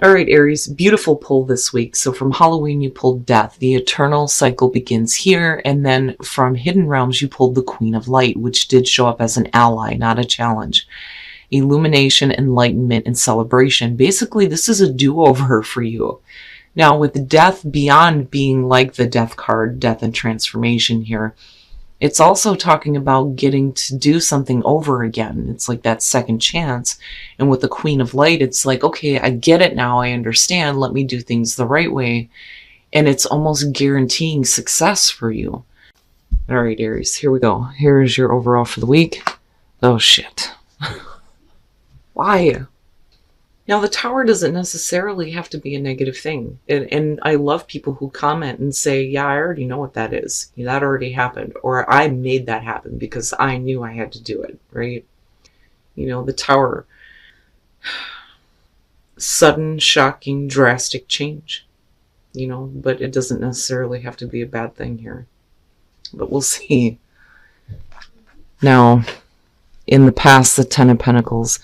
All right, Aries, beautiful pull this week. So from Halloween, you pulled Death. The eternal cycle begins here. And then from Hidden Realms, you pulled the Queen of Light, which did show up as an ally, not a challenge. Illumination, enlightenment, and celebration. Basically, this is a do-over for you. Now, with Death, beyond being like the Death card, Death and Transformation here, it's also talking about getting to do something over again. It's like that second chance. And with the Queen of Light, it's like, okay, I get it now. I understand. Let me do things the right way. And it's almost guaranteeing success for you. All right, Aries, here we go. Here's your overall for the week. Oh, shit. Why? Now, the Tower doesn't necessarily have to be a negative thing. And I love people who comment and say, yeah, I already know what that is. That already happened. Or I made that happen because I knew I had to do it, right? The Tower. Sudden, shocking, drastic change. But it doesn't necessarily have to be a bad thing here. But we'll see. Now, in the past, the Ten of Pentacles.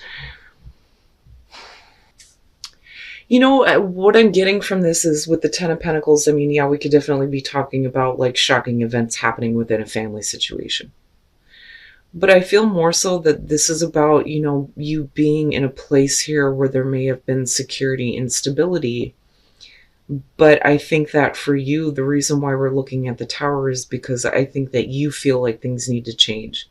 What I'm getting from this is with the Ten of Pentacles, I mean, yeah, we could definitely be talking about like shocking events happening within a family situation. But I feel more so that this is about, you being in a place here where there may have been security instability. But I think that for you, the reason why we're looking at the Tower is because I think that you feel like things need to change.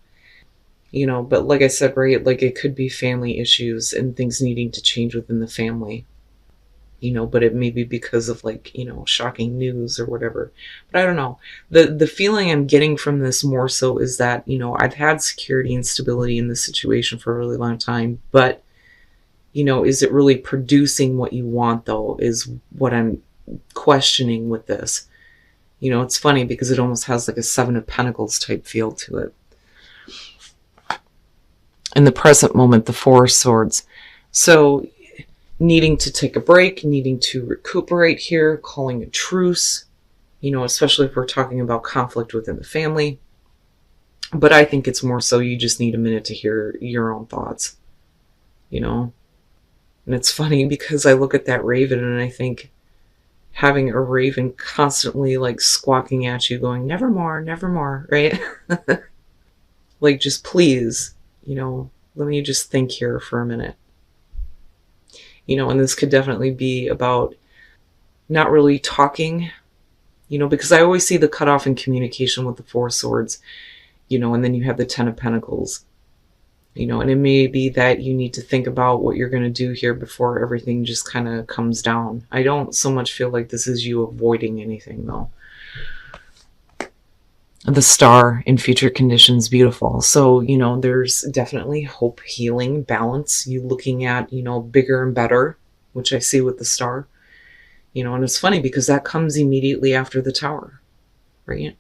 But like I said, right, like it could be family issues and things needing to change within the family. But it may be because of like, shocking news or whatever. But I don't know. The feeling I'm getting from this more so is that, I've had security and stability in this situation for a really long time. But, is it really producing what you want, though, is what I'm questioning with this. It's funny because it almost has like a Seven of Pentacles type feel to it. In the present moment, the Four of Swords. So needing to take a break, needing to recuperate here, calling a truce, especially if we're talking about conflict within the family. But I think it's more so you just need a minute to hear your own thoughts, And it's funny because I look at that raven and I think having a raven constantly like squawking at you going, never more, right? Like, just please, let me just think here for a minute. And this could definitely be about not really talking, because I always see the cutoff in communication with the Four of Swords, and then you have the Ten of Pentacles, and it may be that you need to think about what you're going to do here before everything just kind of comes down. I don't so much feel like this is you avoiding anything, though. The Star in future conditions, beautiful. So, there's definitely hope, healing, balance. You looking at, bigger and better, which I see with the Star. And it's funny because that comes immediately after the Tower, right?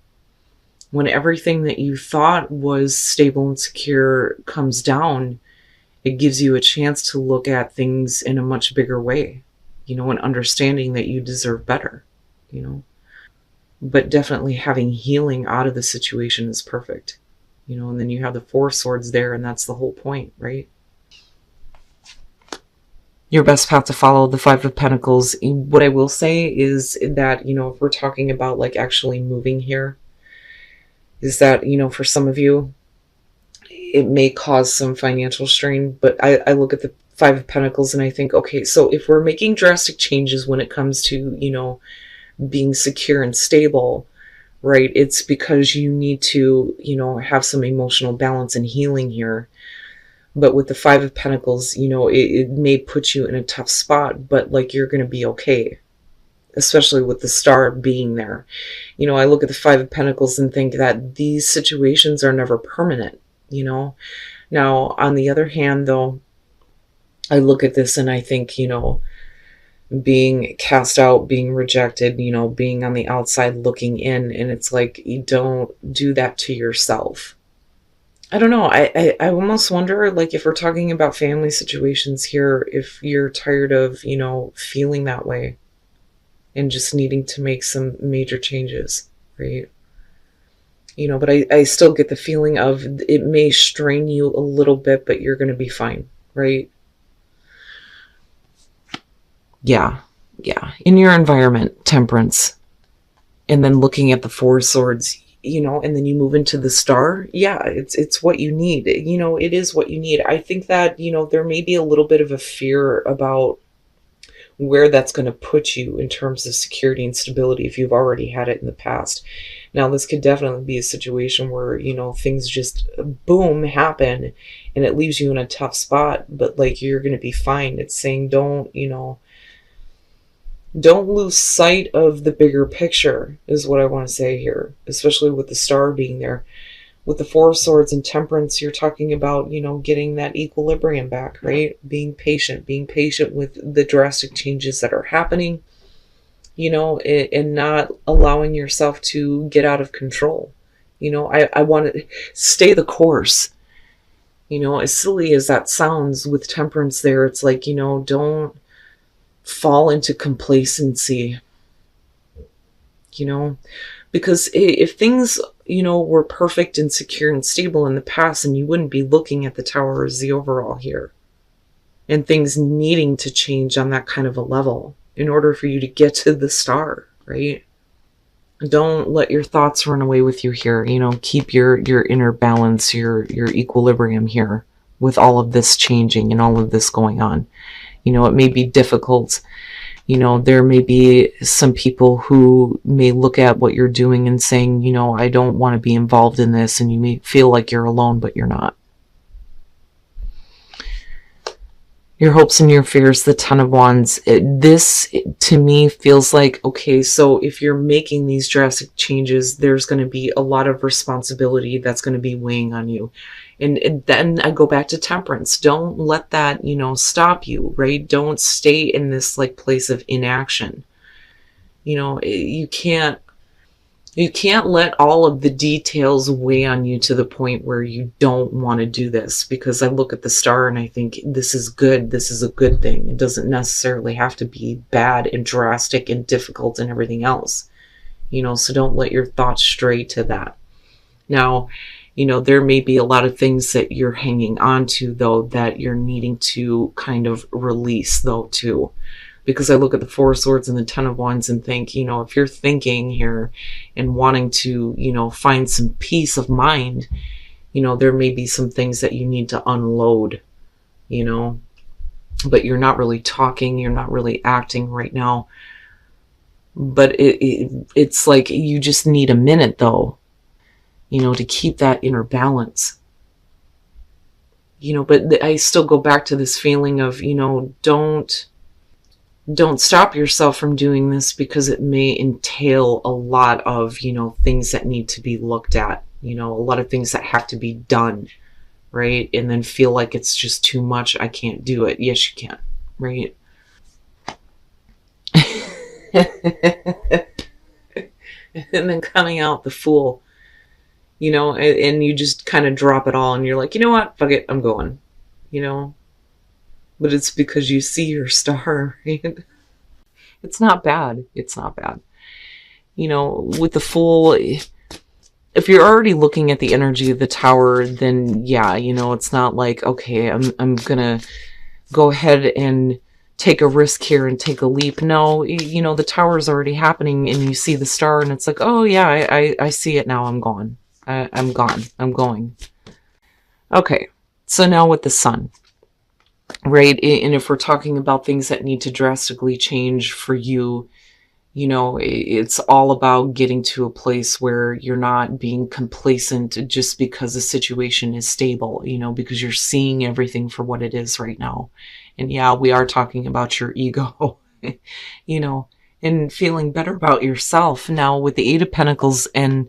When everything that you thought was stable and secure comes down, it gives you a chance to look at things in a much bigger way, and understanding that you deserve better, But definitely having healing out of the situation is perfect, and then you have the Four of Swords there, and that's the whole point, right? Your best path to follow, the Five of Pentacles. What I will say is that, if we're talking about like actually moving here, is that, for some of you, it may cause some financial strain, but I look at the Five of Pentacles and I think, okay, so if we're making drastic changes when it comes to, being secure and stable, right? It's because you need to, have some emotional balance and healing here. But with the Five of Pentacles, it may put you in a tough spot, but like you're going to be okay, especially with the Star being there. I look at the Five of Pentacles and think that these situations are never permanent, Now, on the other hand, though, I look at this and I think, being cast out, being rejected, being on the outside looking in, and it's like, you don't do that to yourself. I don't know. I almost wonder, like, if we're talking about family situations here, if you're tired of, feeling that way and just needing to make some major changes, right? But I still get the feeling of it may strain you a little bit, but you're going to be fine, right? Yeah, yeah. In your environment, temperance, and then looking at the four swords, and then you move into the star. Yeah, it's what you need. It is what you need. I think that, there may be a little bit of a fear about where that's going to put you in terms of security and stability if you've already had it in the past. Now, this could definitely be a situation where, things just boom happen and it leaves you in a tough spot, but like you're going to be fine. It's saying don't lose sight of the bigger picture, is what I want to say here, especially with the star being there. With the four swords and temperance, you're talking about, getting that equilibrium back, right? Being patient with the drastic changes that are happening, and not allowing yourself to get out of control. I want to stay the course. As silly as that sounds with temperance there, it's like, don't fall into complacency, you know, because if things, were perfect and secure and stable in the past, and you wouldn't be looking at the tower as the overall here, and things needing to change on that kind of a level in order for you to get to the star, right? Don't let your thoughts run away with you here. Keep your inner balance, your equilibrium here with all of this changing and all of this going on. It may be difficult. There may be some people who may look at what you're doing and saying, I don't want to be involved in this, and you may feel like you're alone, but you're not. Your hopes and your fears, the Ten of Wands. This, to me, feels like, okay, so if you're making these drastic changes, there's going to be a lot of responsibility that's going to be weighing on you. And then I go back to temperance. Don't let that, stop you, right? Don't stay in this like place of inaction. You can't let all of the details weigh on you to the point where you don't want to do this, because I look at the star and I think this is good. This is a good thing. It doesn't necessarily have to be bad and drastic and difficult and everything else, so don't let your thoughts stray to that. Now, there may be a lot of things that you're hanging on to, though, that you're needing to kind of release, though, too. Because I look at the Four Swords and the Ten of Wands and think, if you're thinking here and wanting to, find some peace of mind, there may be some things that you need to unload, but you're not really talking, you're not really acting right now. But it's like you just need a minute, though, to keep that inner balance. But I still go back to this feeling of, don't stop yourself from doing this, because it may entail a lot of, things that need to be looked at, a lot of things that have to be done, right? And then feel like it's just too much. I can't do it. Yes, you can, right? And then coming out the Fool, and you just kind of drop it all and you're like, you know what? Fuck it. I'm going, but it's because you see your star, right? It's not bad. It's not bad. With the Fool, if you're already looking at the energy of the tower, then yeah, it's not like, okay, I'm gonna go ahead and take a risk here and take a leap. No, the tower is already happening and you see the star and it's like, oh yeah, I see it now. I'm gone. I'm gone. I'm going. Okay. So now with the Sun, right? And if we're talking about things that need to drastically change for you, it's all about getting to a place where you're not being complacent just because the situation is stable, because you're seeing everything for what it is right now. And yeah, we are talking about your ego, and feeling better about yourself. Now with the Eight of Pentacles and,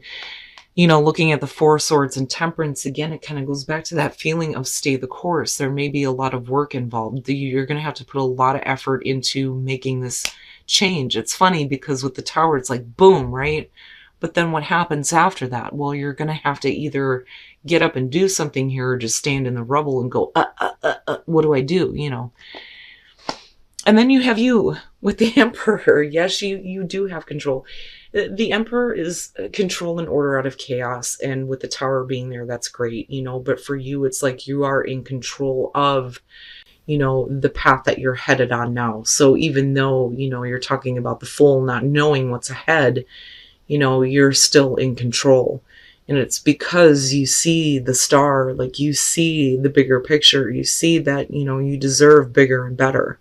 looking at the Four Swords and temperance, again, it kind of goes back to that feeling of stay the course. There may be a lot of work involved. You're going to have to put a lot of effort into making this change. It's funny because with the tower, it's like, boom, right? But then what happens after that? Well, you're going to have to either get up and do something here or just stand in the rubble and go, what do I do? And then you have you with the Emperor. Yes, you do have control. The Emperor is control and order out of chaos. And with the tower being there, that's great, but for you, it's like you are in control of, you know, the path that you're headed on now. So even though, you know, you're talking about the Fool not knowing what's ahead, you know, you're still in control. And it's because you see the star, like you see the bigger picture, you see that, you know, you deserve bigger and better.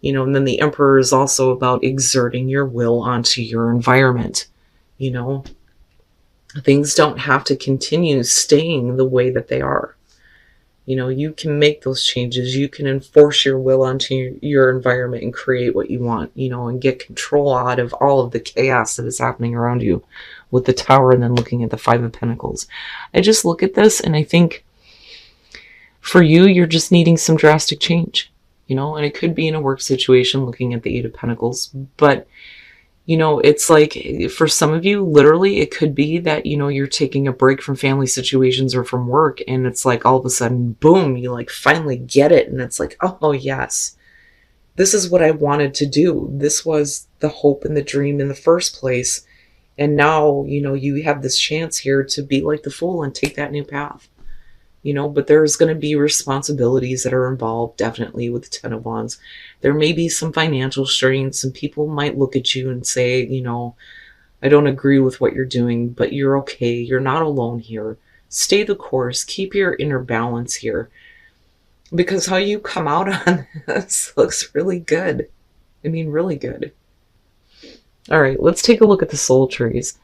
You know, and then the Emperor is also about exerting your will onto your environment. You know, things don't have to continue staying the way that they are. You know, you can make those changes. You can enforce your will onto your environment and create what you want, you know, and get control out of all of the chaos that is happening around you with the Tower and then looking at the Five of Pentacles. I just look at this and I think for you, you're just needing some drastic change, you know, and it could be in a work situation looking at the Eight of Pentacles, but you know, it's like for some of you, literally, it could be that, you know, you're taking a break from family situations or from work, and it's like all of a sudden, boom, you like finally get it. And it's like, oh, yes, this is what I wanted to do. This was the hope and the dream in the first place. And now, you know, you have this chance here to be like the Fool and take that new path. You know, but there's going to be responsibilities that are involved, definitely, with the Ten of Wands. There may be some financial strains. Some people might look at you and say, you know, I don't agree with what you're doing, but you're okay. You're not alone here. Stay the course. Keep your inner balance here. Because how you come out on this looks really good. I mean, really good. All right, let's take a look at the soul trees.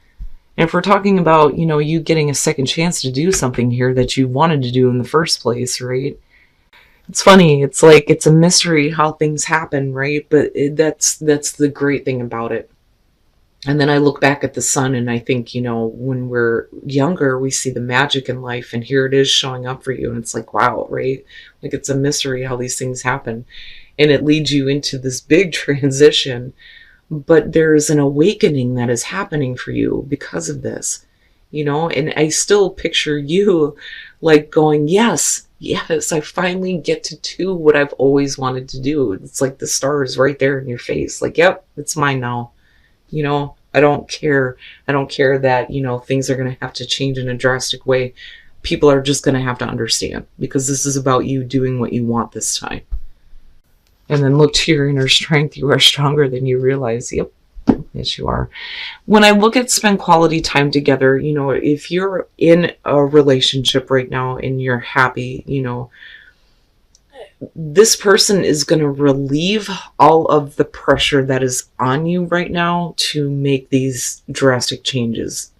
And if we're talking about, you know, you getting a second chance to do something here that you wanted to do in the first place, right? It's funny. It's like, it's a mystery how things happen, right? But that's the great thing about it. And then I look back at the sun and I think, you know, when we're younger, we see the magic in life and here it is showing up for you. And it's like, wow, right? Like it's a mystery how these things happen. And it leads you into this big transition. But there's an awakening that is happening for you because of this, you know, and I still picture you like going, yes, yes, I finally get to do what I've always wanted to do. It's like the stars right there in your face. Like, yep, it's mine now. You know, I don't care. I don't care that, you know, things are going to have to change in a drastic way. People are just going to have to understand because this is about you doing what you want this time. And then look to your inner strength. You are stronger than you realize. Yep. Yes, you are. When I look at spend quality time together, you know, if you're in a relationship right now and you're happy, you know, this person is going to relieve all of the pressure that is on you right now to make these drastic changes.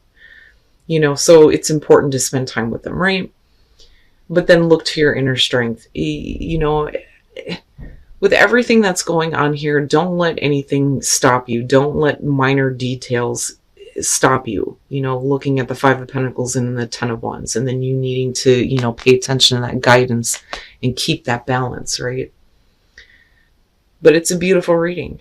You know, so it's important to spend time with them, right? But then look to your inner strength. You know, with everything that's going on here, don't let anything stop you. Don't let minor details stop you. You know, looking at the Five of Pentacles and the Ten of Wands, and then you needing to, you know, pay attention to that guidance and keep that balance, right? But it's a beautiful reading.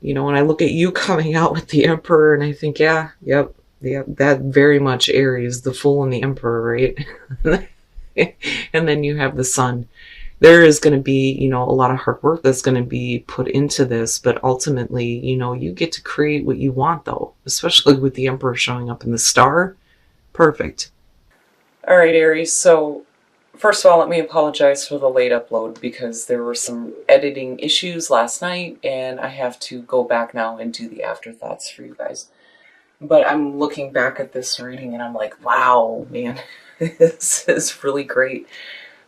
You know, when I look at you coming out with the Emperor and I think, yeah, yep, that very much Aries, the Fool and the Emperor, right? And then you have the Sun. There is going to be, you know, a lot of hard work that's going to be put into this, but ultimately, you know, you get to create what you want, though, especially with the Emperor showing up in the star. Perfect. All right, Aries. So first of all, let me apologize for the late upload because there were some editing issues last night and I have to go back now and do the afterthoughts for you guys. But I'm looking back at this reading and I'm like, wow, man, this is really great.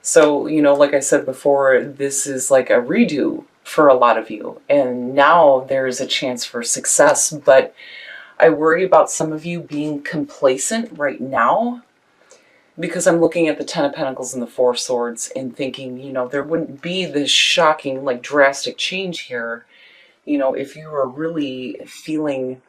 So, you know, like I said before, this is like a redo for a lot of you. And now there is a chance for success. But I worry about some of you being complacent right now because I'm looking at the Ten of Pentacles and the Four Swords and thinking, you know, there wouldn't be this shocking, like drastic change here, you know, if you were really feeling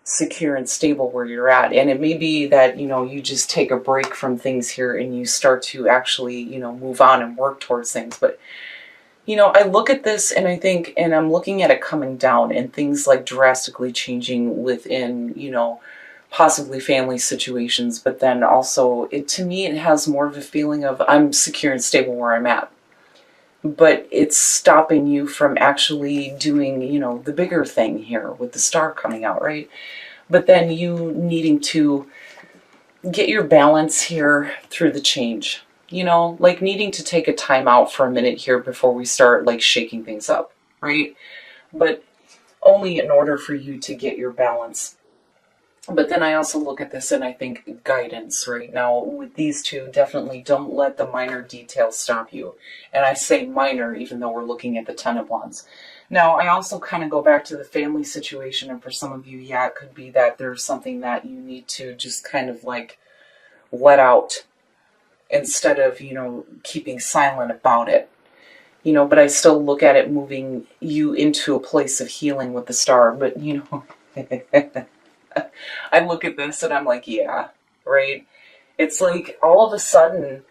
secure and stable where you're at. And it may be that, you know, you just take a break from things here and you start to actually, you know, move on and work towards things. But, you know, I look at this and I think, and I'm looking at it coming down and things like drastically changing within, you know, possibly family situations. But then also, to me, it has more of a feeling of I'm secure and stable where I'm at. But it's stopping you from actually doing, you know, the bigger thing here with the star coming out, right? But then you needing to get your balance here through the change. you know, like needing to take a time out for a minute here before we start like shaking things up, right? But only in order for you to get your balance. But then I also look at this and I think guidance right now with these two, definitely don't let the minor details stop you. And I say minor even though we're looking at the Ten of Wands. Now, I also kind of go back to the family situation, and for some of you, yeah, it could be that there's something that you need to just kind of like let out instead of, you know, keeping silent about it. You know, but I still look at it moving you into a place of healing with the star. But, you know, I look at this and I'm like, yeah, right? It's like all of a sudden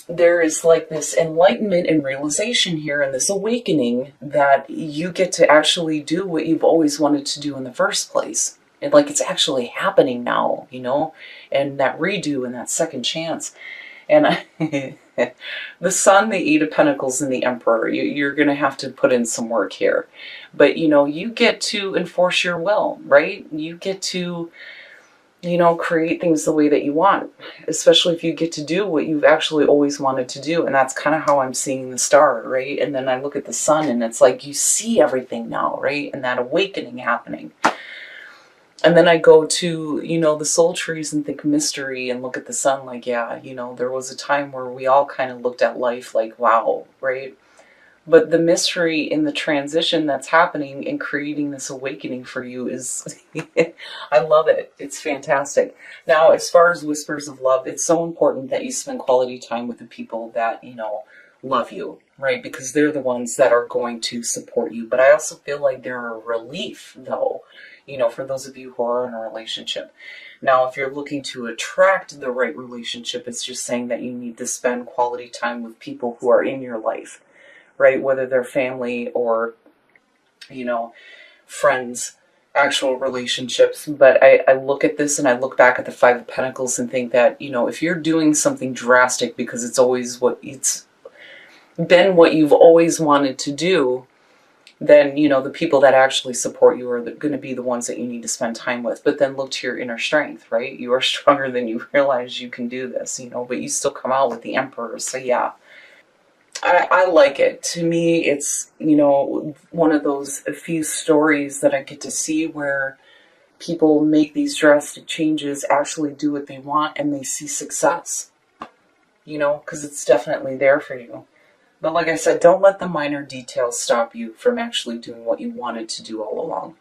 there is like this enlightenment and realization here and this awakening that you get to actually do what you've always wanted to do in the first place. And like it's actually happening now, you know, and that redo and that second chance. And the Sun, the Eight of Pentacles, and the Emperor, you're going to have to put in some work here. But, you know, you get to enforce your will, right? You get to, you know, create things the way that you want, especially if you get to do what you've actually always wanted to do. And that's kind of how I'm seeing the star, right? And then I look at the Sun and it's like you see everything now, right? And that awakening happening. And then I go to, you know, the soul trees and think mystery and look at the Sun like, yeah, you know, there was a time where we all kind of looked at life like, wow, right? But the mystery in the transition that's happening and creating this awakening for you is, I love it. It's fantastic. Now, as far as whispers of love, it's so important that you spend quality time with the people that, you know, love you, right? Because they're the ones that are going to support you. But I also feel like they're a relief, though, you know, for those of you who are in a relationship. Now, if you're looking to attract the right relationship, it's just saying that you need to spend quality time with people who are in your life, right? Whether they're family or, you know, friends, actual relationships. But I look at this and I look back at the Five of Pentacles and think that, you know, if you're doing something drastic because it's always what it's been what you've always wanted to do, then, you know, the people that actually support you are going to be the ones that you need to spend time with. But then look to your inner strength, right? You are stronger than you realize you can do this, you know, but you still come out with the Emperor. So yeah, I like it. To me, it's, you know, one of those few stories that I get to see where people make these drastic changes, actually do what they want, and they see success, you know, because it's definitely there for you. But like I said, don't let the minor details stop you from actually doing what you wanted to do all along.